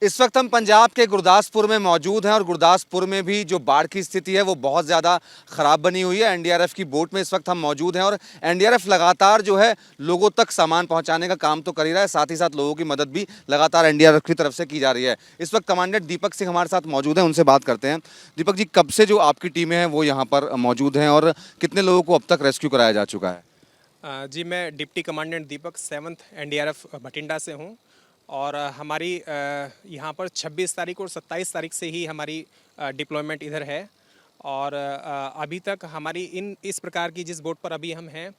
इस वक्त हम पंजाब के गुरदासपुर में मौजूद हैं और गुरदासपुर में भी जो बाढ़ की स्थिति है वो बहुत ज़्यादा ख़राब बनी हुई है। एनडीआरएफ की बोट में इस वक्त हम मौजूद हैं और एनडीआरएफ लगातार जो है लोगों तक सामान पहुंचाने का काम तो कर ही रहा है, साथ ही साथ लोगों की मदद भी लगातार एनडीआरएफ की तरफ से की जा रही है। इस वक्त कमांडेंट दीपक सिंह हमारे साथ मौजूद हैं, उनसे बात करते हैं। दीपक जी, कब से जो आपकी टीमें हैं वो यहाँ पर मौजूद हैं और कितने लोगों को अब तक रेस्क्यू कराया जा चुका है? जी, मैं डिप्टी कमांडेंट दीपक 7th एनडीआरएफ भटिंडा से हूँ और हमारी यहाँ पर 26 तारीख और 27 तारीख से ही हमारी डिप्लॉयमेंट इधर है और अभी तक हमारी इस प्रकार की जिस बोट पर अभी हम हैं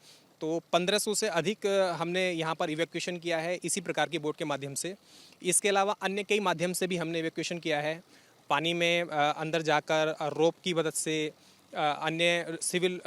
तो 1500 से अधिक हमने यहाँ पर इवैक्यूएशन किया है इसी प्रकार की बोट के माध्यम से। इसके अलावा अन्य कई माध्यम से भी हमने इवैक्यूएशन किया है, पानी में अंदर जाकर रोप की मदद से, अन्य सिविल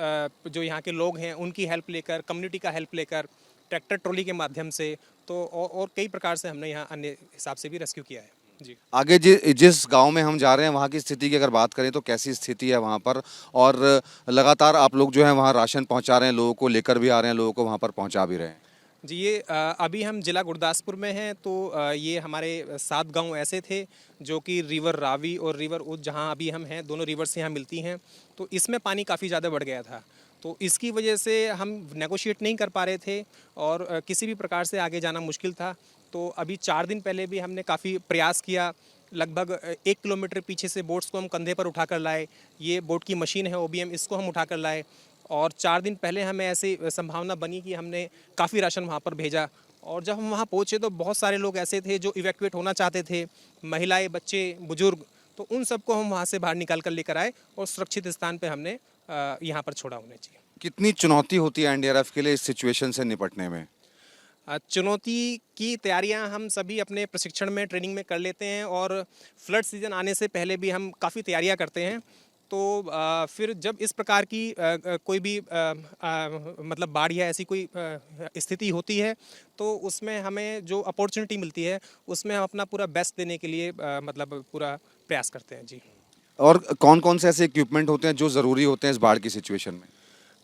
जो यहाँ के लोग हैं उनकी हेल्प लेकर, कम्युनिटी का हेल्प लेकर, ट्रैक्टर ट्रॉली के माध्यम से, तो और कई प्रकार से हमने यहाँ अन्य हिसाब से भी रेस्क्यू किया है। जी, आगे जिस गांव में हम जा रहे हैं वहाँ की स्थिति की अगर बात करें तो कैसी स्थिति है वहाँ पर? और लगातार आप लोग जो है वहाँ राशन पहुँचा रहे हैं, लोगों को लेकर भी आ रहे हैं, लोगों को वहाँ पर पहुँचा भी रहे हैं? जी, ये अभी हम जिला गुरदासपुर में हैं तो ये हमारे 7 गांव ऐसे थे जो कि रिवर रावी और रिवर उद जहाँ अभी हम हैं, दोनों रिवर्स यहाँ मिलती हैं, तो इसमें पानी काफ़ी ज़्यादा बढ़ गया था। तो इसकी वजह से हम नेगोशिएट नहीं कर पा रहे थे और किसी भी प्रकार से आगे जाना मुश्किल था। तो अभी 4 दिन पहले भी हमने काफ़ी प्रयास किया, लगभग 1 किलोमीटर पीछे से बोट्स को हम कंधे पर उठा कर लाए। ये बोट की मशीन है ओबीएम, इसको हम उठा कर लाए और 4 दिन पहले हमें ऐसी संभावना बनी कि हमने काफ़ी राशन वहाँ पर भेजा और जब हम वहाँ पहुँचे तो बहुत सारे लोग ऐसे थे जो इवैक्यूएट होना चाहते थे, महिलाएं, बच्चे, बुजुर्ग, तो उन सबको हम वहाँ से बाहर निकाल कर लेकर आए और सुरक्षित स्थान पे हमने यहाँ पर छोड़ा उन्हें। जी, कितनी चुनौती होती है एनडीआरएफ के लिए इस सिचुएशन से निपटने में? चुनौती की तैयारियां हम सभी अपने प्रशिक्षण में, ट्रेनिंग में कर लेते हैं और फ्लड सीज़न आने से पहले भी हम काफ़ी तैयारियां करते हैं। तो फिर जब इस प्रकार की कोई भी मतलब बाढ़ या ऐसी कोई स्थिति होती है तो उसमें हमें जो अपॉर्चुनिटी मिलती है उसमें हम अपना पूरा बेस्ट देने के लिए मतलब पूरा प्रयास करते हैं। जी, और कौन कौन से ऐसे इक्विपमेंट होते हैं जो ज़रूरी होते हैं इस बाढ़ की सिचुएशन में?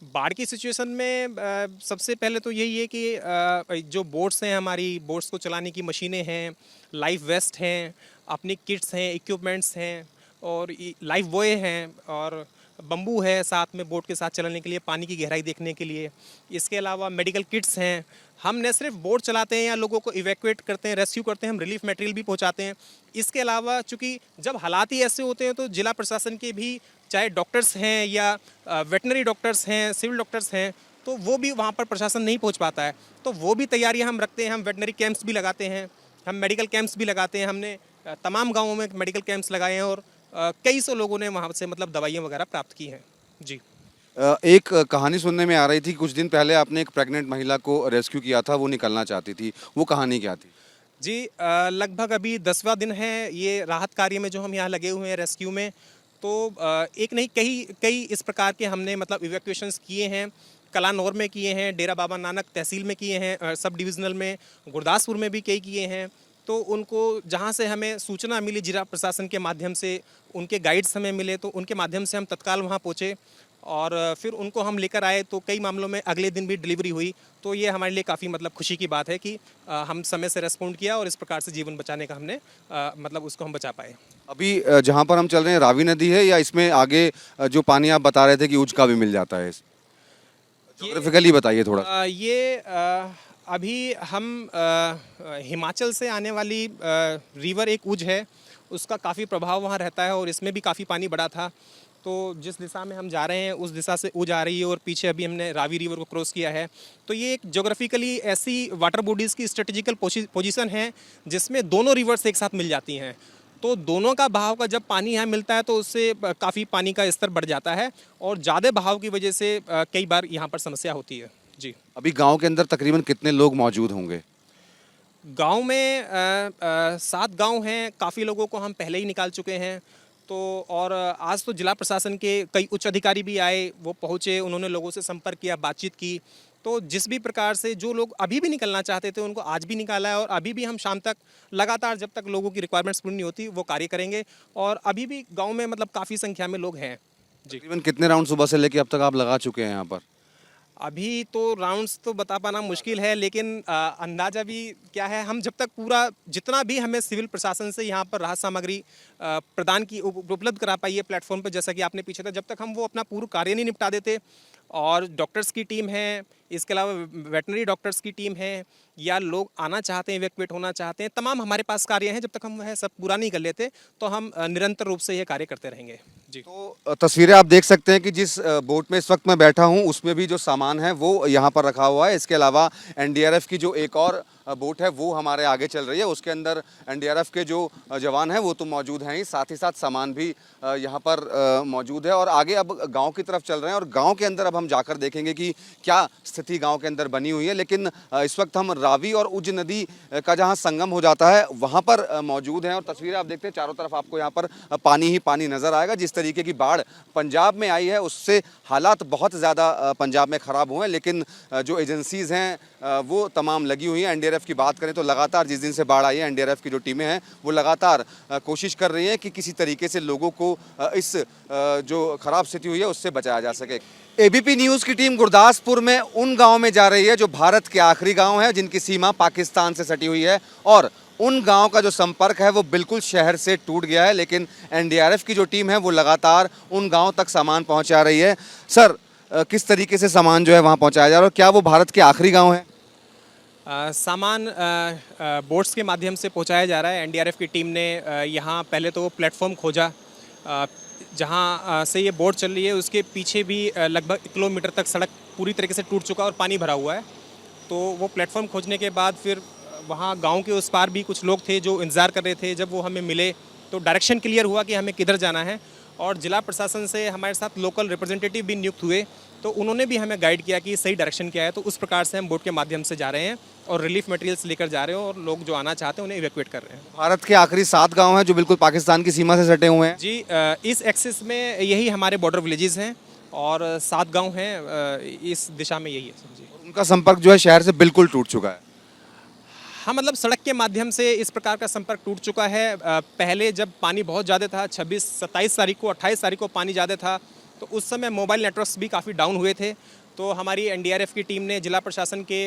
बाढ़ की सिचुएशन में सबसे पहले तो यही है कि जो बोट्स हैं, हमारी बोट्स को चलाने की मशीनें हैं, लाइफ वेस्ट हैं, अपनी किट्स हैं, इक्विपमेंट्स हैं और लाइफ बॉय हैं और बम्बू है साथ में बोट के साथ चलाने के लिए, पानी की गहराई देखने के लिए। इसके अलावा मेडिकल किट्स हैं। हम न सिर्फ बोट चलाते हैं या लोगों को इवैक्यूएट करते हैं, रेस्क्यू करते हैं, हम रिलीफ मटेरियल भी पहुंचाते हैं। इसके अलावा चूँकि जब हालात ही ऐसे होते हैं तो जिला प्रशासन के भी, चाहे डॉक्टर्स हैं या वेटनरी डॉक्टर्स हैं, सिविल डॉक्टर्स हैं, तो वो भी वहाँ पर प्रशासन नहीं पहुँच पाता है, तो वो भी तैयारियाँ हम रखते हैं। हम वेटनरी कैंप्स भी लगाते हैं, हम मेडिकल कैंप्स भी लगाते हैं। हमने तमाम गाँवों में मेडिकल कैंप्स लगाए हैं और कई सौ लोगों ने वहाँ से मतलब दवाइयाँ वगैरह प्राप्त की हैं। जी, एक कहानी सुनने में आ रही थी, कुछ दिन पहले आपने एक प्रेग्नेंट महिला को रेस्क्यू किया था, वो निकलना चाहती थी, वो कहानी क्या थी? जी, लगभग अभी 10वां दिन है ये राहत कार्य में जो हम यहाँ लगे हुए हैं रेस्क्यू में। तो एक नहीं, कई कई इस प्रकार के हमने मतलब इवैक्यूएशंस किए हैं। कलानौर में किए हैं, डेरा बाबा नानक तहसील में किए हैं, सब डिविज़नल में, गुरदासपुर में भी कई किए हैं। तो उनको जहाँ से हमें सूचना मिली जिला प्रशासन के माध्यम से, उनके गाइड्स हमें मिले तो उनके माध्यम से हम तत्काल वहाँ पहुँचे और फिर उनको हम लेकर आए तो कई मामलों में अगले दिन भी डिलीवरी हुई। तो ये हमारे लिए काफ़ी मतलब खुशी की बात है कि हम समय से रेस्पॉन्ड किया और इस प्रकार से जीवन बचाने का हमने मतलब उसको हम बचा पाए। अभी जहाँ पर हम चल रहे हैं रावी नदी है या इसमें आगे जो पानी आप बता रहे थे कि उज का भी मिल जाता है? ज्योग्राफिकली बताइए थोड़ा। अभी हम हिमाचल से आने वाली रिवर एक उज है, उसका काफ़ी प्रभाव वहाँ रहता है और इसमें भी काफ़ी पानी बढ़ा था। तो जिस दिशा में हम जा रहे हैं उस दिशा से उज आ रही है और पीछे अभी हमने रावी रिवर को क्रॉस किया है। तो ये एक ज्योग्राफिकली ऐसी वाटर बॉडीज़ की स्ट्रेटेजिकल पोजीशन है जिसमें दोनों रिवर्स एक साथ मिल जाती हैं। तो दोनों का बहाव का जब पानी यहाँ मिलता है तो उससे काफ़ी पानी का स्तर बढ़ जाता है और ज़्यादा बहाव की वजह से कई बार यहाँ पर समस्या होती है। जी, अभी गांव के अंदर तकरीबन कितने लोग मौजूद होंगे? गांव में 7 गांव हैं, काफ़ी लोगों को हम पहले ही निकाल चुके हैं। तो और आज तो जिला प्रशासन के कई उच्च अधिकारी भी आए, वो पहुँचे, उन्होंने लोगों से संपर्क किया, बातचीत की। तो जिस भी प्रकार से जो लोग अभी भी निकलना चाहते थे उनको आज भी निकाला है और अभी भी हम शाम तक लगातार, जब तक लोगों की रिक्वायरमेंट्स पूरी नहीं होती, वो कार्य करेंगे और अभी भी गाँव में मतलब काफ़ी संख्या में लोग हैं। जी, तकरीबन कितने राउंड सुबह से लेके अब तक आप लगा चुके हैं यहाँ पर? अभी तो राउंड्स तो बता पाना मुश्किल है, लेकिन अंदाज़ा भी क्या है, हम जब तक पूरा जितना भी हमें सिविल प्रशासन से यहाँ पर राहत सामग्री प्रदान की उपलब्ध करा पाई है प्लेटफॉर्म पर, जैसा कि आपने पीछे था, जब तक हम वो अपना पूरा कार्य नहीं निपटा देते, और डॉक्टर्स की टीम है, इसके अलावा वेटनरी डॉक्टर्स की टीम है, या लोग आना चाहते हैं, इवैक्यूएट होना चाहते हैं, तमाम हमारे पास कार्य हैं, जब तक हम वह सब पूरा नहीं कर लेते तो हम निरंतर रूप से ये कार्य करते रहेंगे जी। तो तस्वीरें आप देख सकते हैं कि जिस बोट में इस वक्त मैं बैठा हूं उसमें भी जो सामान है वो यहाँ पर रखा हुआ है। इसके अलावा एनडीआरएफ की जो एक और बोट है वो हमारे आगे चल रही है, उसके अंदर एनडीआरएफ के जो जवान हैं वो तो मौजूद हैं ही, साथ ही साथ सामान भी यहाँ पर मौजूद है। और आगे अब गांव की तरफ चल रहे हैं और गांव के अंदर अब हम जाकर देखेंगे कि क्या स्थिति गांव के अंदर बनी हुई है। लेकिन इस वक्त हम रावी और उज नदी का जहाँ संगम हो जाता है वहाँ पर मौजूद हैं और तस्वीरें आप देखते हैं चारों तरफ आपको यहाँ पर पानी ही पानी नज़र आएगा। जिस तरीके की बाढ़ पंजाब में आई है उससे हालात बहुत ज़्यादा पंजाब में ख़राब हुए हैं, लेकिन जो एजेंसीज़ हैं वो तमाम लगी हुई हैं। एनडीआरएफ की बात करें तो लगातार जिस दिन से बाढ़ आई है एनडीआरएफ की जो टीमें हैं वो लगातार कोशिश कर रही हैं कि किसी तरीके से लोगों को इस जो ख़राब स्थिति हुई है उससे बचाया जा सके। एबीपी न्यूज़ की टीम गुरदासपुर में उन गाँव में जा रही है जो भारत के आखिरी गाँव हैं जिनकी सीमा पाकिस्तान से सटी हुई है, और उन गांव का जो संपर्क है वो बिल्कुल शहर से टूट गया है। लेकिन एनडीआरएफ की जो टीम है वो लगातार उन गांव तक सामान पहुंचा रही है। सर, किस तरीके से सामान जो है वहां पहुंचाया जा रहा है और क्या वो भारत के आखिरी गांव है? सामान बोट्स के माध्यम से पहुंचाया जा रहा है। एनडीआरएफ की टीम ने यहाँ पहले तो प्लेटफॉर्म खोजा जहाँ से ये बोट चल रही है, उसके पीछे भी लगभग 1 किलोमीटर तक सड़क पूरी तरीके से टूट चुका और पानी भरा हुआ है। तो वो प्लेटफॉर्म खोजने के बाद फिर वहाँ गांव के उस पार भी कुछ लोग थे जो इंतज़ार कर रहे थे। जब वो हमें मिले तो डायरेक्शन क्लियर हुआ कि हमें किधर जाना है, और ज़िला प्रशासन से हमारे साथ लोकल रिप्रेजेंटेटिव भी नियुक्त हुए, तो उन्होंने भी हमें गाइड किया कि सही डायरेक्शन क्या है। तो उस प्रकार से हम बोट के माध्यम से जा रहे हैं और रिलीफ मटेरियल्स लेकर जा रहे हैं, और लोग जो आना चाहते हैं उन्हें इवैक्यूएट कर रहे हैं। भारत के आखिरी 7 गाँव हैं जो बिल्कुल पाकिस्तान की सीमा से सटे हुए हैं। जी, इस एक्सिस में यही हमारे बॉर्डर विलेजेस हैं और 7 गाँव हैं इस दिशा में, यही है जी। उनका संपर्क जो है शहर से बिल्कुल टूट चुका है। हाँ, मतलब सड़क के माध्यम से इस प्रकार का संपर्क टूट चुका है। पहले जब पानी बहुत ज़्यादा था, 26-27 तारीख को, 28 तारीख को पानी ज़्यादा था, तो उस समय मोबाइल नेटवर्क्स भी काफ़ी डाउन हुए थे। तो हमारी एनडीआरएफ की टीम ने जिला प्रशासन के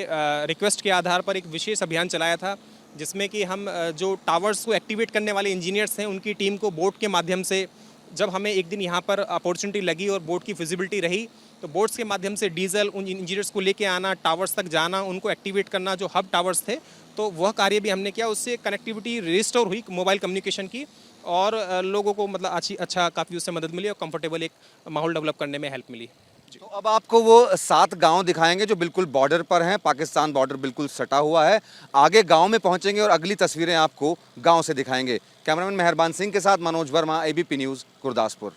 रिक्वेस्ट के आधार पर एक विशेष अभियान चलाया था, जिसमें कि हम जो टावर्स को एक्टिवेट करने वाले इंजीनियर्स हैं उनकी टीम को बोट के माध्यम से, जब हमें एक दिन यहाँ पर अपॉर्चुनिटी लगी और बोट की फिजिबिलिटी रही, तो बोट्स के माध्यम से डीजल उन इंजीनियर्स को लेके आना, टावर्स तक जाना, उनको एक्टिवेट करना, जो हब टावर्स थे, तो वह कार्य भी हमने किया। उससे कनेक्टिविटी रिस्टोर हुई मोबाइल कम्युनिकेशन की, और लोगों को मतलब अच्छा काफ़ी उससे मदद मिली और कंफर्टेबल एक माहौल डेवलप करने में हेल्प मिली। तो अब आपको वो 7 गांव दिखाएंगे जो बिल्कुल बॉर्डर पर हैं, पाकिस्तान बॉर्डर बिल्कुल सटा हुआ है। आगे गांव में पहुंचेंगे और अगली तस्वीरें आपको गांव से दिखाएंगे। कैमरामैन मेहरबान सिंह के साथ मनोज वर्मा, एबीपी न्यूज़, गुरदासपुर।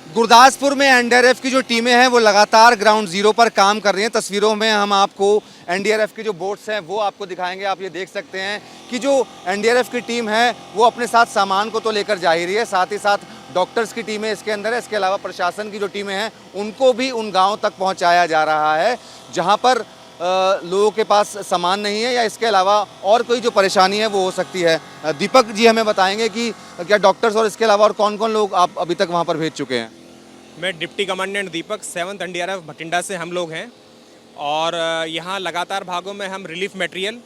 गुरदासपुर में एनडीआरएफ की जो टीमें हैं वो लगातार ग्राउंड जीरो पर काम कर रही हैं। तस्वीरों में हम आपको एनडीआरएफ की जो बोट्स हैं वो आपको दिखाएंगे। आप ये देख सकते हैं कि जो एनडीआरएफ की टीम है वो अपने साथ सामान को तो लेकर जा ही रही है, साथ ही साथ डॉक्टर्स की टीमें इसके अंदर है। इसके अलावा प्रशासन की जो टीमें हैं उनको भी उन गाँव तक पहुँचाया जा रहा है जहाँ पर लोगों के पास सामान नहीं है या इसके अलावा और कोई जो परेशानी है वो हो सकती है। दीपक जी हमें बताएंगे कि क्या डॉक्टर्स और इसके अलावा और कौन कौन लोग आप अभी तक वहाँ पर भेज चुके हैं? मैं डिप्टी कमांडेंट दीपक, 7th एनडीआरएफ भटिंडा से हम लोग हैं, और यहाँ लगातार भागों में हम रिलीफ मटेरियल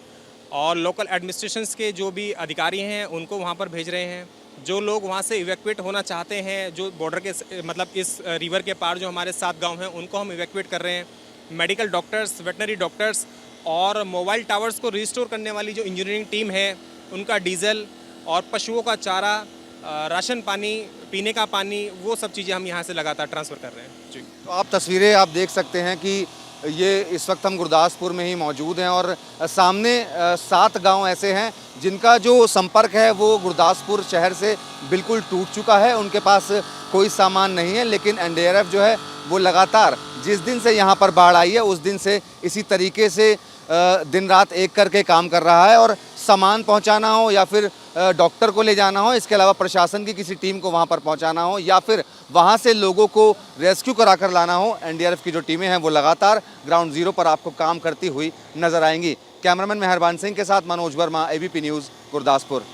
और लोकल एडमिनिस्ट्रेशंस के जो भी अधिकारी हैं उनको वहाँ पर भेज रहे हैं। जो लोग वहाँ से इवैक्यूएट होना चाहते हैं, जो बॉर्डर के मतलब इस रिवर के पार जो हमारे 7 गाँव हैं उनको हम इवैक्यूएट कर रहे हैं। मेडिकल डॉक्टर्स, वेटनरी डॉक्टर्स और मोबाइल टावर्स को रिस्टोर करने वाली जो इंजीनियरिंग टीम है उनका डीजल और पशुओं का चारा, राशन पानी, पीने का पानी, वो सब चीज़ें हम यहाँ से लगातार ट्रांसफ़र कर रहे हैं जी। तो आप तस्वीरें आप देख सकते हैं कि ये इस वक्त हम गुरदासपुर में ही मौजूद हैं और सामने 7 गांव ऐसे हैं जिनका जो संपर्क है वो गुरदासपुर शहर से बिल्कुल टूट चुका है। उनके पास कोई सामान नहीं है, लेकिन एनडीआरएफ जो है वो लगातार जिस दिन से यहाँ पर बाढ़ आई है उस दिन से इसी तरीके से दिन रात एक करके काम कर रहा है, और सामान पहुँचाना हो या फिर डॉक्टर को ले जाना हो, इसके अलावा प्रशासन की किसी टीम को वहाँ पर पहुँचाना हो या फिर वहाँ से लोगों को रेस्क्यू करा कर लाना हो, एनडीआरएफ की जो टीमें हैं वो लगातार ग्राउंड ज़ीरो पर आपको काम करती हुई नजर आएंगी। कैमरामैन मेहरबान सिंह के साथ मनोज वर्मा, एबीपी न्यूज़, गुरदासपुर।